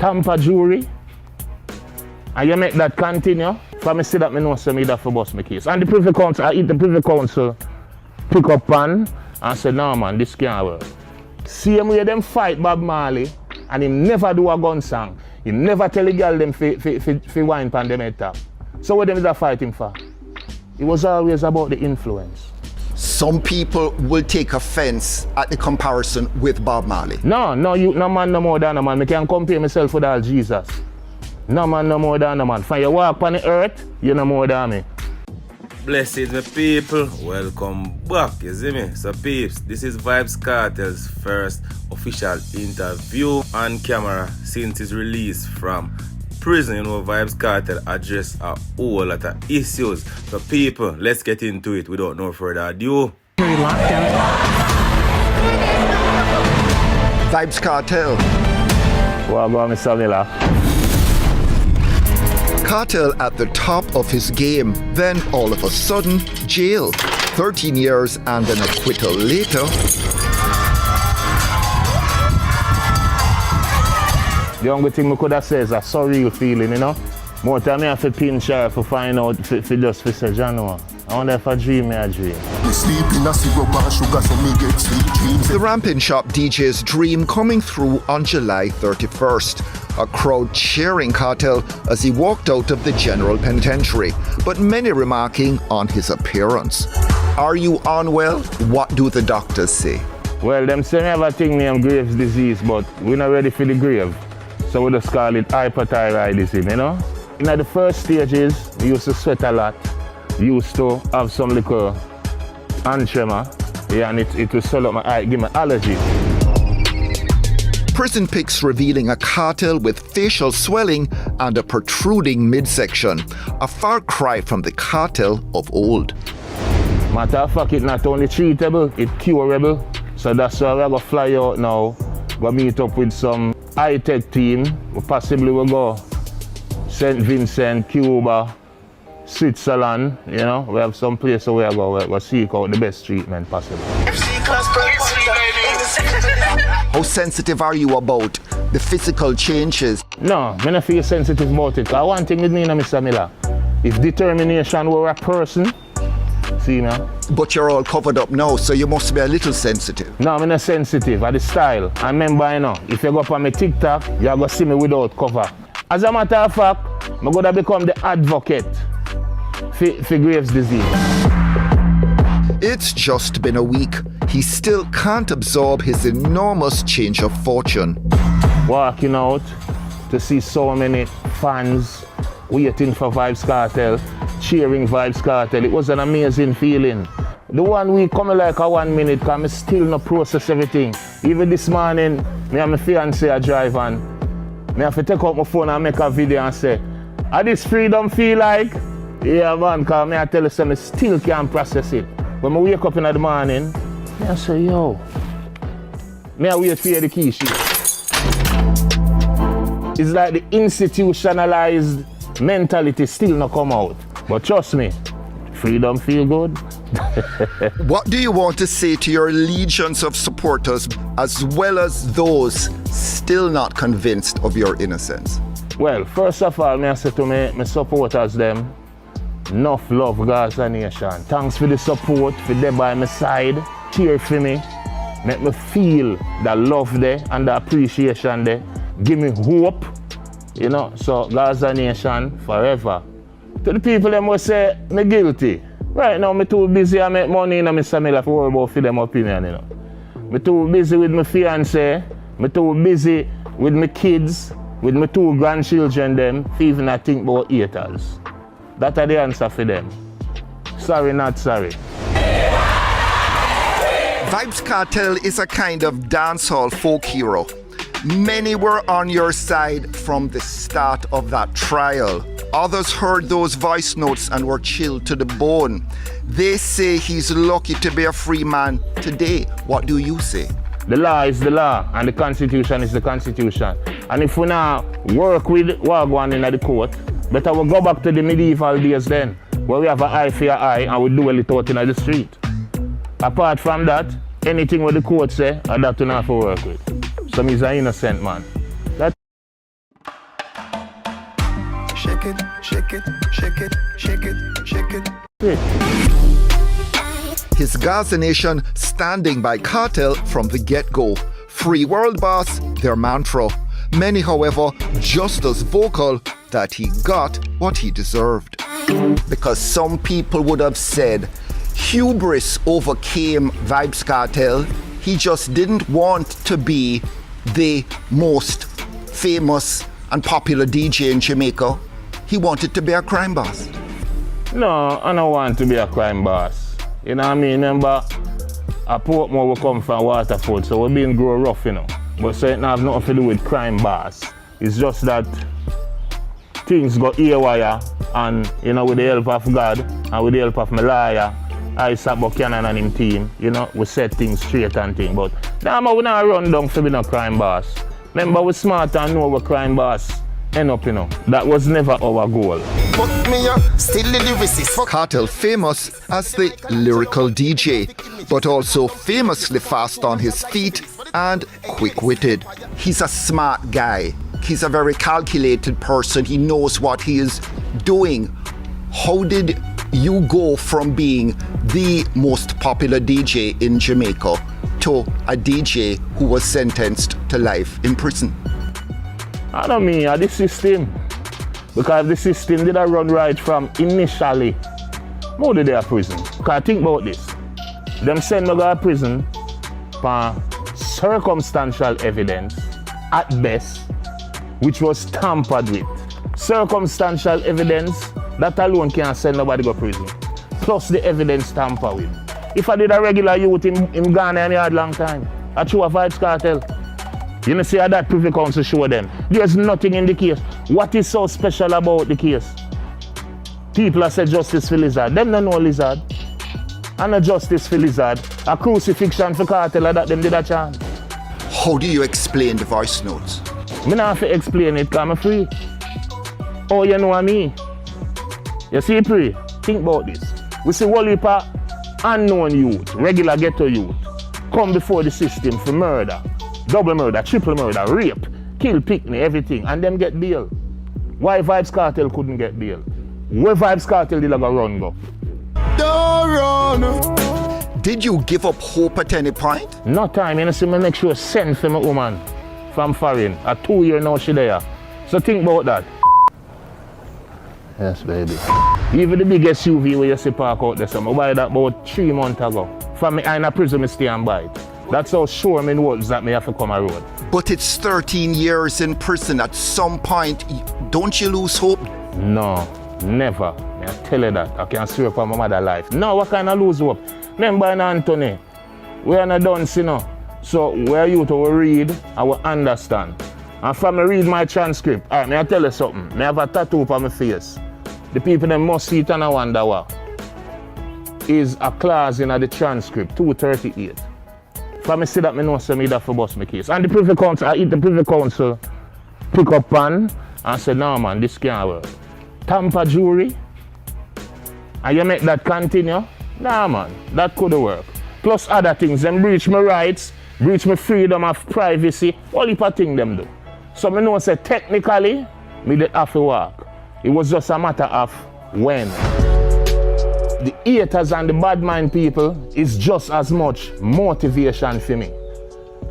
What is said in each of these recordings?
tamper jury, and you make that continue, for me see that me know so me that for bust my case. And the Privy Council, I eat the Privy Council pick up pan and say, no man, this can't work. Same way them fight Bob Marley, and him never do a gun song. He never tell the girl them fi wine pan them head top. So what them is a fighting for? It was always about the influence. Some people will take offense at the comparison with Bob Marley. No, you no man no more than a man. I can't compare myself with all Jesus. No man no more than a man. From you walk on the earth, you no more than me. Blessings, my people. Welcome back, you see me? So peeps, this is Vybz Kartel's first official interview on camera since his release from prison. You know, Vybz Kartel addressed a whole lot of issues. So people, let's get into it without no further ado. Vybz Kartel. What about Mr. Miller? Kartel at the top of his game, then all of a sudden, jail. 13 years and an acquittal later. The only thing I could have said is a surreal feeling, you know? More time I have to pinch her to find out if just for say, Jano, I wonder if I dream a dream. The Ramping Shop DJ's dream coming through on July 31st. A crowd cheering Kartel as he walked out of the general penitentiary, but many remarking on his appearance. Are you unwell? What do the doctors say? Well, them say me have a thing named Graves' disease, but we're not ready for the grave. So we just call it hypothyroidism, you know? In the first stages, we used to sweat a lot. We used to have some little hand tremor, yeah, and it would swell up my eye, give me allergy. Prison pics revealing a Kartel with facial swelling and a protruding midsection, a far cry from the Kartel of old. Matter of fact, it's not only treatable, it's curable. So that's why we're going to fly out now, go meet up with some high-tech team. We possibly will go St. Vincent, Cuba, Switzerland, you know. We have some place where we'll seek out the best treatment possible. How sensitive are you about the physical changes? No, I don't feel sensitive about it. One thing with me, Mr. Miller, if determination were a person, see now. But you're all covered up now, so you must be a little sensitive. No, I'm not sensitive, at the style. I remember, you know, if you go up on my TikTok, you're going to see me without cover. As a matter of fact, I'm going to become the advocate for Graves' disease. It's just been a week. He still can't absorb his enormous change of fortune. Walking out to see so many fans waiting for Vybz Kartel, cheering Vybz Kartel. It was an amazing feeling. The 1 week coming like a 1 minute, because I still not process everything. Even this morning, me and my fiance are driving. I have to take out my phone and make a video and say, how this freedom feel like? Yeah man, because I tell you, I still can't process it. When I wake up in the morning, I say, yo, I wait for the key sheet. It's like the institutionalized mentality still not come out. But trust me, freedom feel good. What do you want to say to your legions of supporters as well as those still not convinced of your innocence? Well, first of all, I say to my supporters them, enough love, Gaza Nation. Thanks for the support, for them by my side. Cheer for me, make me feel the love there and the appreciation there. Give me hope, you know. So Gaza Nation forever. To the people them will say me guilty. Right now, I'm too busy. I make money in Mr. Miller for worry about for them opinion, you know. I'm too busy with my fiance. I'm too busy with my kids, with my 2 grandchildren them, for even I think about haters. That's the answer for them. Sorry, not sorry. Vybz Kartel is a kind of dancehall folk hero. Many were on your side from the start of that trial. Others heard those voice notes and were chilled to the bone. They say he's lucky to be a free man today. What do you say? The law is the law and the Constitution is the Constitution. And if we now work with what going in the court, better we'll go back to the medieval days then, where we have an eye for your eye and we duel it out in the street. Apart from that, anything what the court say, that we not have to work with. So he's an innocent man. shake it, shake it, shake it, shake it, shake it. His Gaza Nation standing by Kartel from the get-go. Free world boss, their mantra. Many, however, just as vocal that he got what he deserved. Because some people would have said hubris overcame Vybz Kartel. He just didn't want to be the most famous and popular DJ in Jamaica. He wanted to be a crime boss. No, I don't want to be a crime boss. You know what I mean? Remember, at Portmore we come from Waterford, so we've been grow rough, you know. But so it don't have nothing to do with crime boss. It's just that things got haywire, and you know, with the help of God and with the help of my lawyer, Isaac Buchanan and him team, you know, we set things straight and things. But now we not run down for being a crime boss. Remember, we smart and know we're crime boss end up, you know. That was never our goal. But me still the lyricist. Kartel famous as the lyrical DJ, but also famously fast on his feet and quick-witted. He's a smart guy. He's a very calculated person. He knows what he is doing. How did you go from being the most popular DJ in Jamaica to a DJ who was sentenced to life in prison? I don't mean the system. Because the system did run right from initially. How did they are prison? Because think about this. Them send me to prison for circumstantial evidence at best, which was tampered with. Circumstantial evidence, that alone can't send nobody to prison. Plus the evidence tampered with. If I did a regular youth in Ghana and had long time, I show a Vybz Kartel. You know, see how that Privy Council show them. There's nothing in the case. What is so special about the case? People have said justice for Lizard. Them don't know Lizard. And a justice for Lizard. A crucifixion for Kartel that them did a chant. How do you explain the voice notes? Me not have to explain it because I'm free. Oh, you know what I mean? You see, Pre, think about this. We see one heap of unknown youth, regular ghetto youth, come before the system for murder. Double murder, triple murder, rape, kill, picnic, everything, and them get bail. Why Vybz Kartel couldn't get bail? Where Vybz Kartel did like a run go? Don't run. Did you give up hope at any point? No time, you know, see me make sure send for my woman from foreign. A 2 year now she there. So think about that. Yes, baby. Even the biggest SUV where you see park out there, so I buy that about 3 months ago. From me in a prison, I stay and buy it. That's how sure me knows that me have to come a road. But it's 13 years in prison. At some point, don't you lose hope? No, never. I tell you that. I can swear for my mother's life. No, what kind of lose hope? Remember in Anthony, we are not done, you know. So where you to read, I will understand. And from me read my transcript, all right, may I tell you something? Me have a tattoo on my face. The people them must see it and I wonder what. Is a clause in the transcript, 238. From me see that me know so me that for bust my case. And the Privy Council pick up pan and say, no man, this can't work. Tamper jury, and you make that continue? Nah man, that could work. Plus other things, them breach my rights, breach my freedom of privacy, all heap of things them do. So me know say technically, me did have to work. It was just a matter of when. The haters and the bad mind people is just as much motivation for me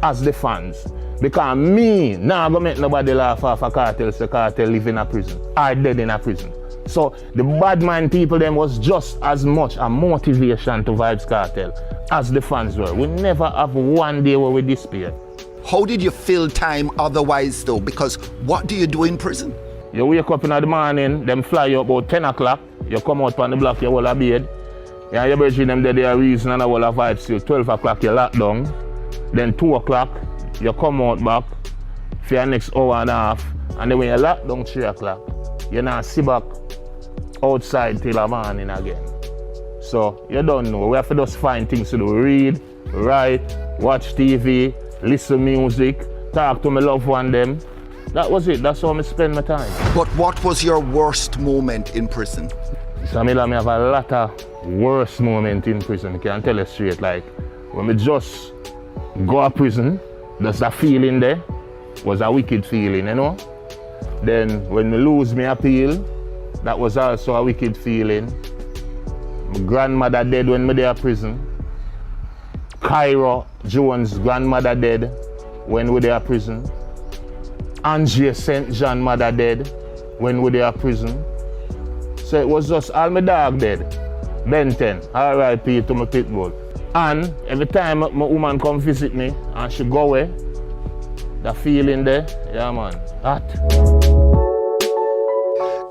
as the fans. Because me, now gonna make nobody laugh off a Kartel, so Kartel live in a prison, or dead in a prison. So the bad mind people then was just as much a motivation to Vybz Kartel as the fans were. We never have one day where we despair. How did you fill time otherwise though? Because what do you do in prison? You wake up in the morning, them fly you about 10 o'clock, you come out on the block, you hold a bed. Yeah, you better them there reason and I will have vibes till 12 o'clock you lock down. Then 2 o'clock, you come out back for your next hour and a half. And then when you lock down 3 o'clock, you now sit back outside till the morning again. So you don't know. We have to just find things to do. Read, write, watch TV, listen music, talk to my loved one them. That was it. That's how I spend my time. But what was your worst moment in prison? So I have a lot of worst moments in prison. I can tell you straight. Like when I just go to prison, there's that feeling there was a wicked feeling, you know. Then when I lose my appeal, That was also a wicked feeling. My grandmother dead when me there in prison. Cairo Jones' grandmother dead when we there in prison. Angie St. John mother dead when we there in prison. So it was just all my dog dead. Ben 10, R.I.P. to my pitbull. And every time my woman come visit me and she go away, the feeling there, yeah man, hot.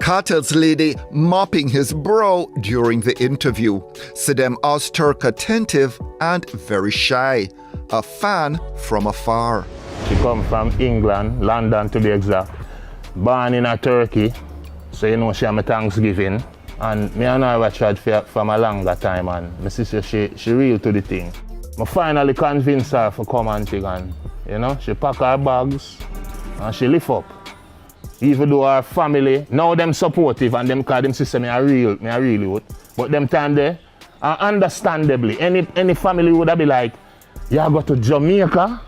Kartel's lady mopping his brow during the interview. Saddam Ozturk attentive and very shy. A fan from afar. She come from England, London to be exact. Born in a Turkey, so you know she had my Thanksgiving. And me and her tried from a longer time, and my sister, she real to the thing. I finally convinced her to come and take, and you know, she pack her bags and she lift up. Even though her family, now them supportive and them call them sister me a real youth. But them time there, understandably, any family would have be like, you go to Jamaica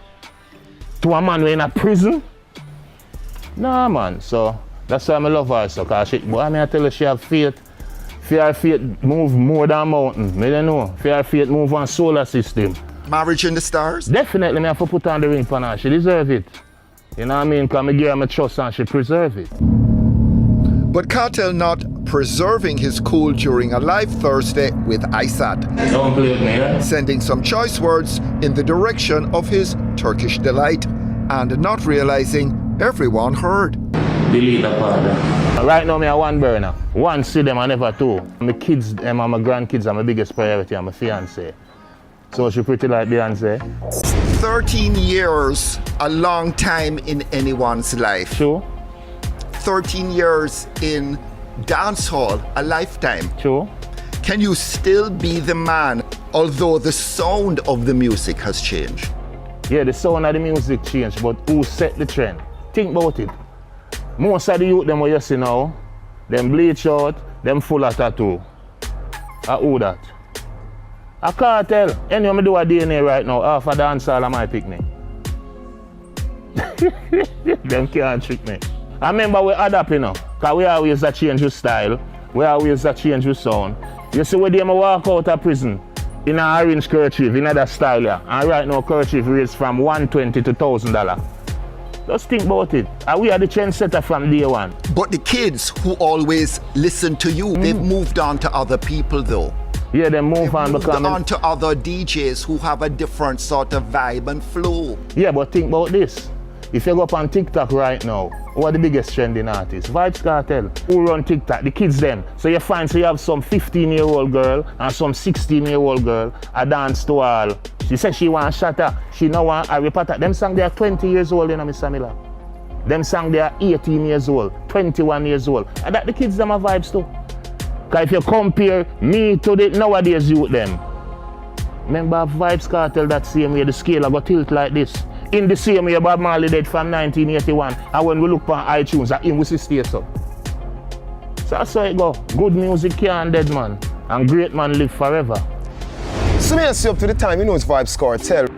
to a man who in a prison? Nah man, so that's why I love her so, cause she, boy, I tell her she have faith. For her faith move more than mountain, me don't know. For her faith move on solar system. Marriage in the stars? Definitely me have to put on the ring for her, she deserve it. You know what I mean? Because I give her my trust and she preserve it. But Kartel not preserving his cool during a live Thursday with Aysat. Don't play with me, eh? Sending some choice words in the direction of his Turkish delight and not realizing everyone heard. Delete the part. Right now, I have one burner. One, see them, and never two. My kids and my grandkids are my biggest priority and my fiancé. So she pretty like Beyonce. 13 years, a long time in anyone's life. True. 13 years in dancehall, a lifetime. True. Can you still be the man, although the sound of the music has changed? Yeah, the sound of the music changed, but who set the trend? Think about it. Most of the youth them what you see now, them bleach out, them full of tattoo. Who that? A Kartel. Anyway, I do a DNA right now, half a dancehall of my picnic. Them can't trick me. I remember we adapt, you know, because we always a change with style, we always a change with sound. You see when they walk out of prison in an orange kerchief, in that style, yeah. And right now kerchief raised from $120 to $1,000. Just think about it. And we are the trendsetter from day one. But the kids who always listen to you, they've moved on to other people though. Yeah, they move on Moved because on to other DJs who have a different sort of vibe and flow. yeah, but think about this. If you go up on TikTok right now, who are the biggest trending artists? Vybz Kartel. Who run TikTok? The kids them. So you find so you have some 15-year-old girl and some 16-year-old girl a dance to all. She said she want shatter. She now want Harry Potter. Them song they are 20 years old, you know, Mr. Miller. Them song they are 18 years old, 21 years old. And that the kids them have vibes too. Because if you compare me to the nowadays youth them, remember Vybz Kartel that same way the scale I got tilt like this. In the same way Bob Marley did from 1981, and when we look on iTunes, at him we see stays up. So that's how it go. Good music can't dead man, and great man live forever. So me see up to the time, you know it's Vybz Kartel.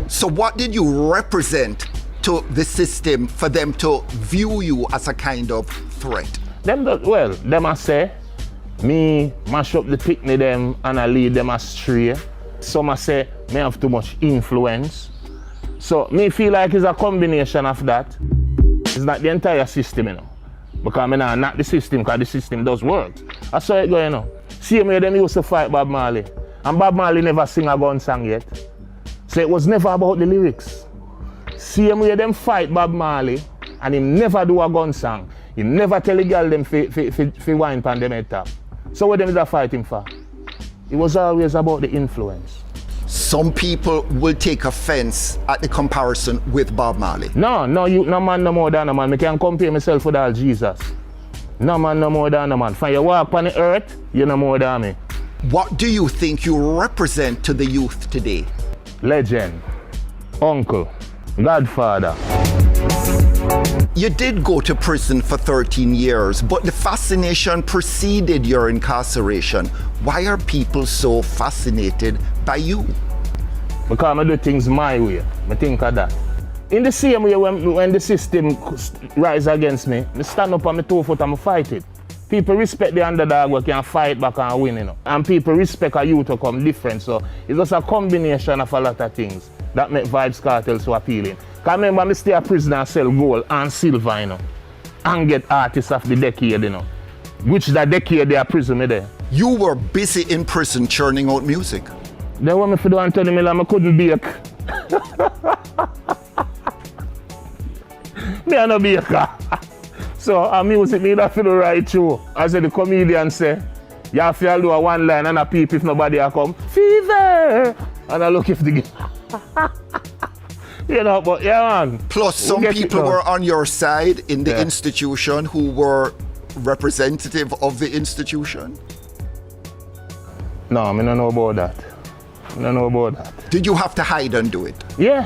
So what did you represent to the system for them to view you as a kind of threat? Them I say, me mash up the picnic them and I lead them astray. Some I say, me have too much influence. So me feel like it's a combination of that. It's not the entire system, you know. Because me not the system, because the system does work. That's how it go, you know. Same way them used to fight Bob Marley. And Bob Marley never sing a gun song yet. So it was never about the lyrics. Same way them fight Bob Marley, and him never do a gun song. He never tell the girl them fi wine pan them head top. So what them is a fighting for? It was always about the influence. Some people will take offense at the comparison with Bob Marley. No man no more than a man. I can compare myself with all Jesus. No man no more than a man. When you walk on the earth, you no more than me. What do you think you represent to the youth today? Legend, uncle, godfather. You did go to prison for 13 years, but the fascination preceded your incarceration. Why are people so fascinated by you? Because I do things my way. I think of that. In the same way when the system rise against me, I stand up on my 2 foot and I fight it. People respect the underdog who can fight back and win, you know. And people respect a youth to come different. So it's just a combination of a lot of things that make Vybz Kartel so appealing. Because remember, I stay a prisoner and sell gold and silver, you know. And get artists of the decade, you know. Which the decade they are prison me there. You were busy in prison churning out music. They want me to do Anthony Miller, I couldn't bake. Me are no baker. So our music need to feel right through. As the comedian say, you have to do a one line and a peep if nobody will come. Fever! And I look if the you know, but yeah man. Plus some people were on your side in the institution who were representative of the institution. No, I don't know about that. I don't know about that. Did you have to hide and do it? Yeah.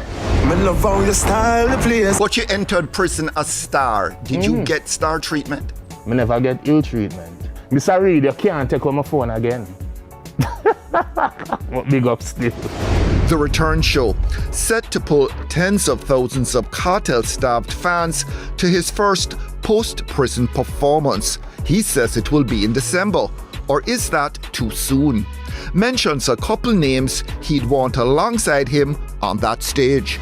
Me love how your style the place. But you entered prison a star. Did you get star treatment? I never get ill treatment. Mr. Reed, you can't take on my phone again. But big up still. The return show, set to pull tens of thousands of Kartel-starved fans to his first post-prison performance. He says it will be in December. Or is that too soon? Mentions a couple names he'd want alongside him on that stage.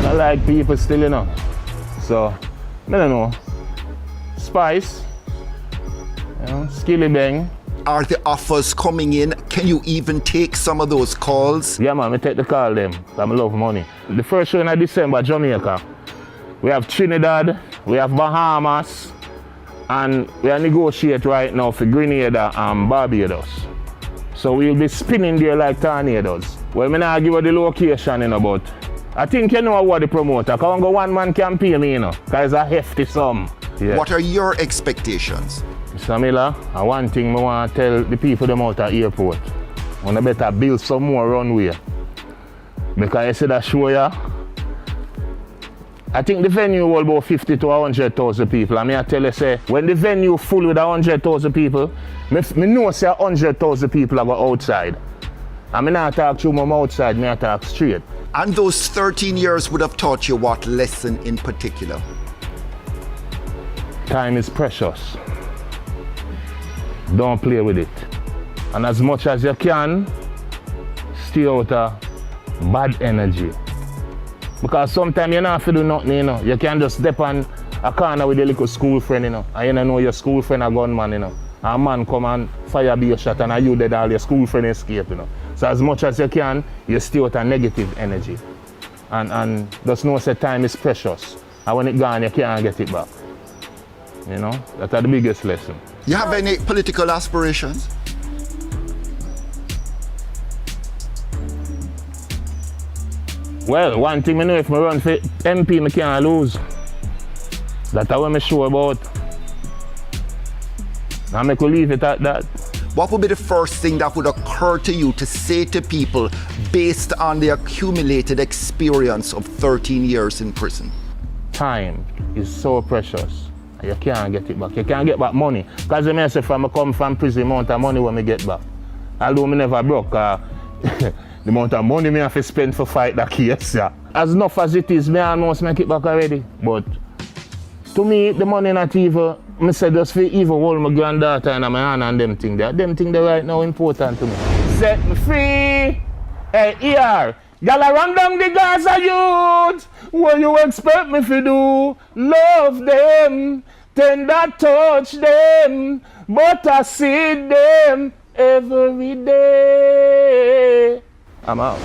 I like people still, you know. So, I don't know. Spice, you know, Skilly Bang. Are the offers coming in? Can you even take some of those calls? Yeah man, I take the call them. I love money. The first show in December, Jamaica. We have Trinidad, we have Bahamas, and we are negotiate right now for Grenada and Barbados. So we'll be spinning there like tornadoes. Well, I'm not give you the location, you know, but I think you know what the promoter. Because I go one man campaign, you know, because it's a hefty sum. Yeah. What are your expectations? Mr. Miller, one thing I want to tell the people them out at the airport. I want to better build some more runway. Because I see that show ya. I think the venue will about 50 to 100,000 people. I mean, I tell you, say, when the venue full with 100,000 people, I know say 100,000 people are go outside. I mean, I talk to them outside, I talk straight. And those 13 years would have taught you what lesson in particular? Time is precious. Don't play with it. And as much as you can, stay out of bad energy. Because sometimes you don't have to do nothing, you know. You can just step on a corner with your little school friend, you know. And you don't know your school friend a gunman, you know. And a man come and fire be a shot and you dead, all your school friend escape, you know. So as much as you can, you stay out of negative energy. And just know that time is precious. And when it's gone, you can't get it back. You know, that's the biggest lesson. You have any political aspirations? Well, one thing I know, if I run for MP, I can't lose. That's what I'm sure about. And I could leave it at that. What would be the first thing that would occur to you to say to people based on the accumulated experience of 13 years in prison? Time is so precious. You can't get it back. You can't get back money. Because I say if I come from prison, the amount of money when I get back. Although I never broke, the amount of money I have to spend for fight that case. Yeah. As enough as it is, I almost make it back already. But to me, the money not evil. I say just for evil hold my granddaughter and my aunt and them things there. Them things right now important to me. Set me free. Hey, here. Y'all run down the Gaza youth. What you expect me to do? Love them, tender touch them, but I see them every day. I'm out.